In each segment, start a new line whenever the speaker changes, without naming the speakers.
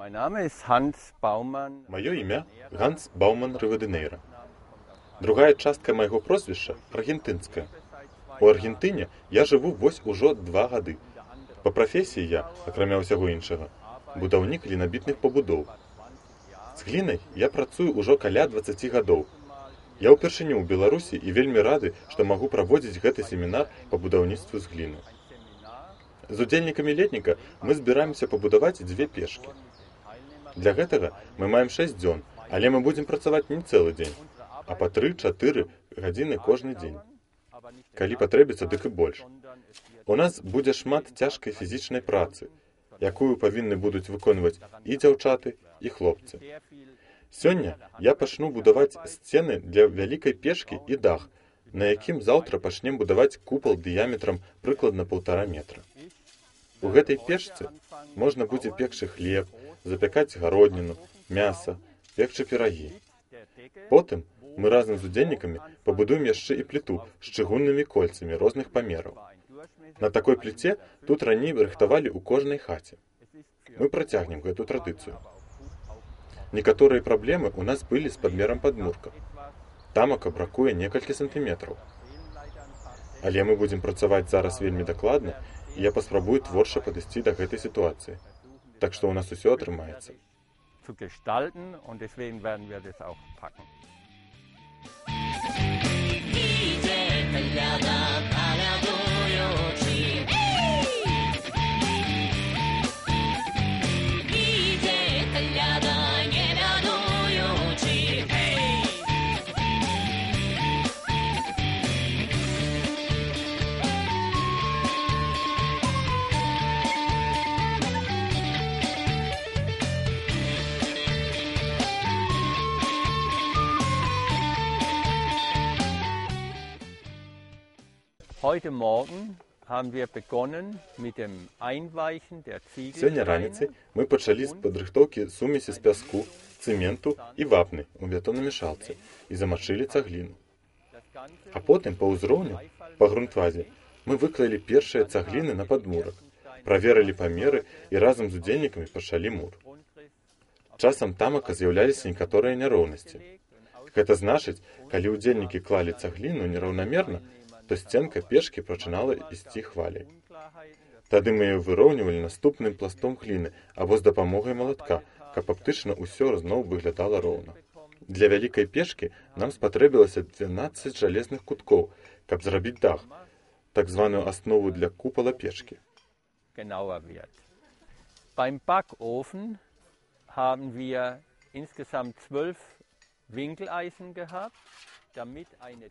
Маё імя Ганс Бауман Рывадынейра. Другая частка майго прозвішча аргентынская. У Аргентыне я жыву вось ужо 2 гады. Па прафесіі я, акрамя ўсяго іншага, будаўнік глінабітных пабудоў. З глінай я працую ўжо каля 20 гадоў. Я ўпершыню ў Беларусі і вельмі рады, што магу праводзіць гэты семінар па будаўніцтву з гліны. З удзельнікамі летніка мы збіраемся пабудаваць 2 пешкі. Для гэтага мы маем 6 дзён, але мы будзем працаваць не цэлы дзень, а па 3-4 гадзіны кожны дзень. Калі патрэбіцца, дык і больш. У нас будзе шмат цяжкай фізічнай працы, якую павінны будуць выконваць і дзяўчаты, і хлопцы. Сёння я пачну будаваць сцены для вялікай пешкі і дах, на якім заўтра пачнем будаваць купал дыяметрам прыкладна 1,5 метра. У гэтай печцы можна будзе пекчы хлеб, запякаць гародніну, мяса, пекчы пірагі. Потым мы разам з удзельнікамі пабудуем яшчэ і пліту з чыгуннымі кольцамі розных памераў. На такой пліце тут раней рыхтавалі ў кожнай хаце. Мы працягнем гэту традыцыю. Некаторыя праблемы ў нас былі з падмерам падмурка. Тамака бракуе некалькі сантыметраў. Але мы будзем працаваць зараз вельмі дакладна, і я паспрабую творча падысці да гэтай сітуацыі. Так што ў нас усё атрымаецца. Сёння раніцай мы пачалі з падрыхтоўкі сумесі з пяску, цэменту і вапны ў бетонамешалцы і замачылі цагліну. А потым па ўзроўню, па грунтвазе, мы выклалі першыя цагліны на падмурак, праверылі памеры і разам з удзельнікамі пачалі мур. Часам тамака з'яўляліся некаторыя няроўнасці. Гэта значыць, калі удзельнікі клалі цагліну нераўнамерна, то сценка пешкі пачынала ісці хваляй. Тады мы яе выроўнівалі наступным пластом гліны або з дапамогай малатка, каб аптычна ўсё зноў выглядала роўна. Для вялікай пешкі нам спатрэбілася 12 жалезных куткоў, каб зрабіць дах, так званую аснову для купала печкі.
Beim Backofen haben wir insgesamt 12 Winkeleisen gehabt.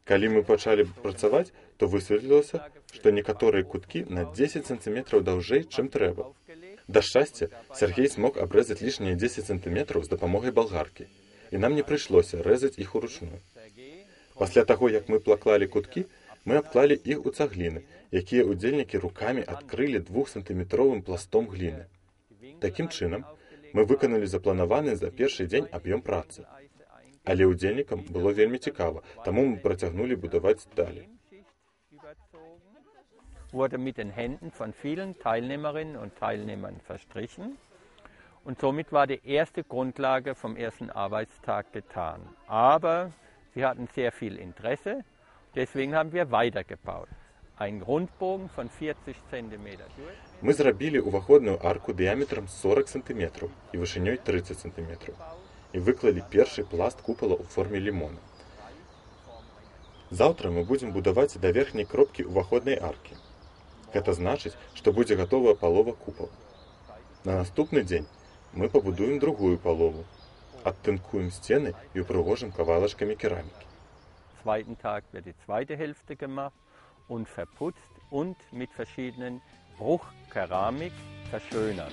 Калі мы пачалі працаваць, то высветлілася, што некаторыя куткі на 10 сантыметраў даўжэй, чым трэба. Да шчасця, Сергей смог абрэзаць лішнія 10 сантыметраў з дапамогай балгаркі, і нам не прыйшлося рэзаць іх уручную. Пасля таго, як мы плаклалі куткі, мы абклалі іх у цагліны, якія удзельнікі рукамі адкрылі 2-сантыметровым пластом гліны. Такім чынам, мы выканалі запланаваны за першы дзень аб'ём працы. Але удзельнікам было вельмі цікава, таму мы працягнулі будаваць далей.
Wurde mit den Händen von vielen Teilnehmerinnen und Teilnehmern verstrichen und somit war die erste Grundlage vom ersten Arbeitstag getan. Aber sie hatten sehr viel Interesse, deswegen haben wir weitergebaut. Ein Rundbogen von 40 cm durch.
Мы зрабілі ўваходную арку дыяметрам 40 см і вышынёй 30 см. І выклалі першы пласт купала ў форме лімона. Заўтра мы будзем будаваць да верхняй кропкі ўваходнай аркі. Гэта значыць, што будзе гатовая палова купала. На наступны дзень мы пабудуем другую палову, адтынкуем сцены і ўпрыгожым кавалачкамі керамікі.
Zweiten Tag wird die zweite Hälfte gemacht und verputzt und mit verschiedenen Bruchkeramik verschönert.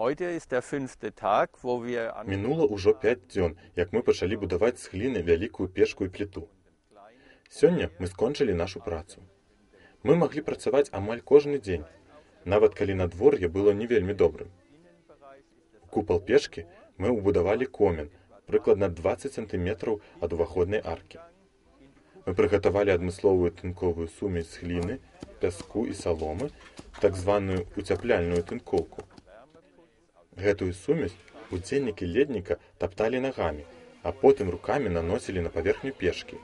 Heute ist der 5. Tag, wo wir
Мінула ўжо 5 дзён, як мы пачалі будаваць з гліны вялікую печку і пліту. Сёння мы скончылі нашу працу. Мы маглі працаваць амаль кожны дзень, нават калі надвор'е было не вельмі добрым. У купал печкі мы ўбудавалі комін, прыкладна 20 сантыметраў ад уваходнай аркі. Мы прыгатавалі адмысловую тынковую сумесь з гліны, пяску і саломы, так званую уцяпляльную тынкоўку. Гэтую сумесь удзельнікі ледніка тапталі нагамі, а потым рукамі наносілі на паверхню печкі.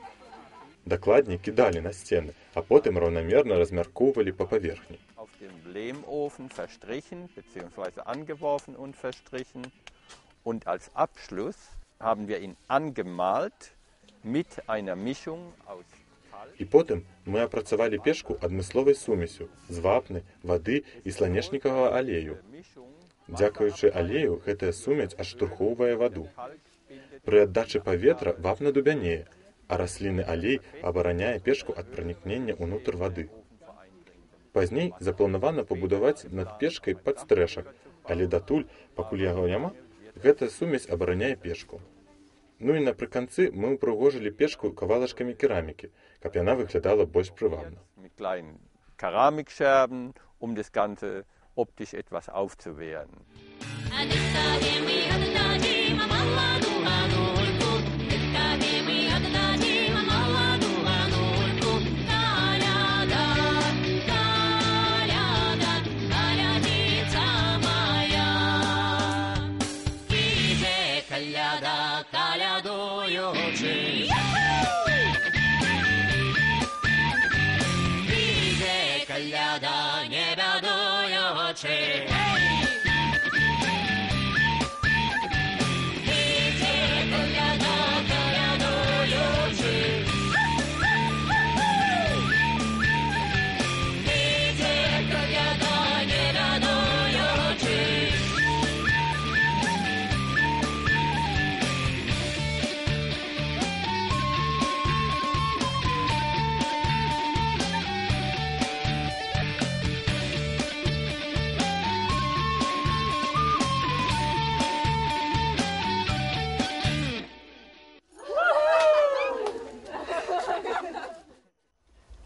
Дакладней кідалі на сцены, а потым раўнамерна размяркоўвалі па паверхні.
Auf dem Lehmofen verstrichen bzw. angeworfen und verstrichen. Und als Abschluss haben wir ihn angemalt mit einer Mischung aus
І потым мы апрацавалі печку адмысловай сумесю з вапны, вады і сланечнікавага алею. Дзякуючы алею гэтая сумесь адштурхоўвае ваду. Пры аддачы паветра вапна дубянее, а раслінны алей абараняе печку ад пранікнення ўнутр вады. Пазней запланавана пабудаваць над печкай падстрэшак, але датуль, пакуль яго няма, гэтая сумесь абараняе печку. Ну і напрыканцы мы ўпрыгожылі печку кавалачкамі керамікі, каб яна выглядала больш прывабна.
Mit kleinen Keramikscherben, um das Ganze optisch etwas aufzuwerten.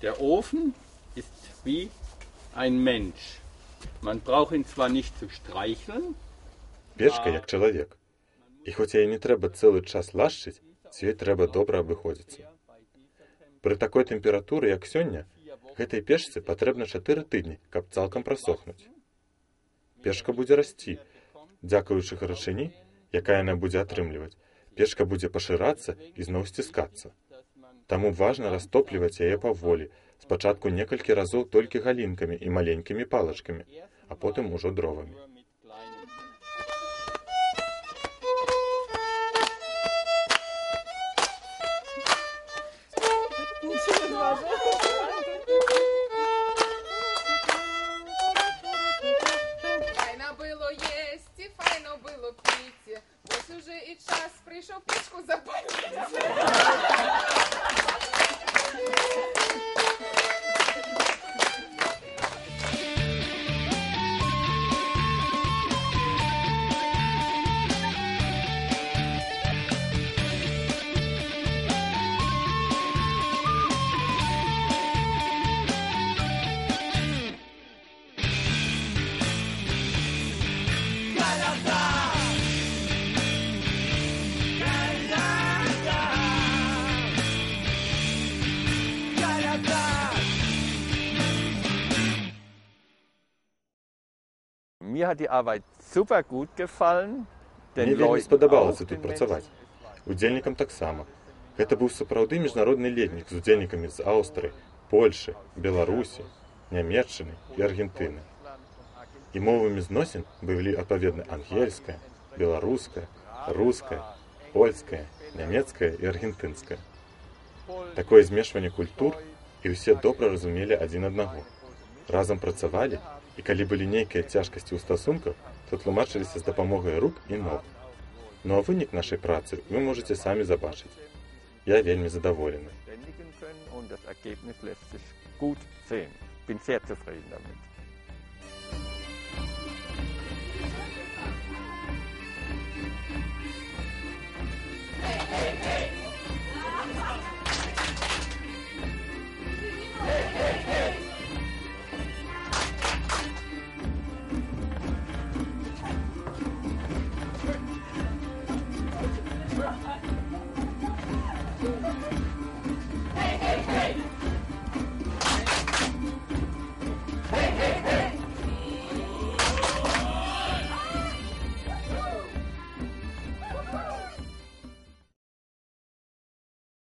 Der Ofen ist wie ein Mensch. Man braucht ihn zwar nicht zu streicheln.
Печка як чалавек. І хоць яе не трэба цэлы час лашчыць, з ёй трэба добра абыходзіцца. Пры такой тэмпературы, як сёння, гэтай печцы патрэбна 4 тыдні, каб цалкам прасохнуць. Печка будзе расці. Дзякуючы гарачыні, якая яна будзе атрымліваць, печка будзе пашырацца і зноў сціскацца. Таму важна растопліваць яе паволі, спачатку некалькі разоў толькі галінкамі і маленькімі палачкамі, а потым ужо дровамі.
Файно було їсти, файно було піти. Ось уже і час прийшов пічку запалити.
Mir hat die Arbeit super gut gefallen.
Мне вельмі спадабалася тут працаваць. Удзельнікам таксама. Гэта быў сапраўды міжнародны летнік з удзельнікамі з Аўстрыі, Польшы, Беларусі, Нямецчыны і Аргентыны. І мовамі зносін былі адпаведна ангельская, беларуская, руская, польская, нямецкая і аргентынская. Такое змешванне культур, і ўсе добра разумелі адзін аднаго. Разам працавалі, і калі былі нейкія цяжкасці ў стасунках, то тлумачыліся з дапамогай рук і ног. Ну а вынік нашай працы вы можаце самі забачыць. Я вельмі задаволены.
Und das Ergebnis lässt sich gut sehen. Bin sehr zufrieden damit.
Ей,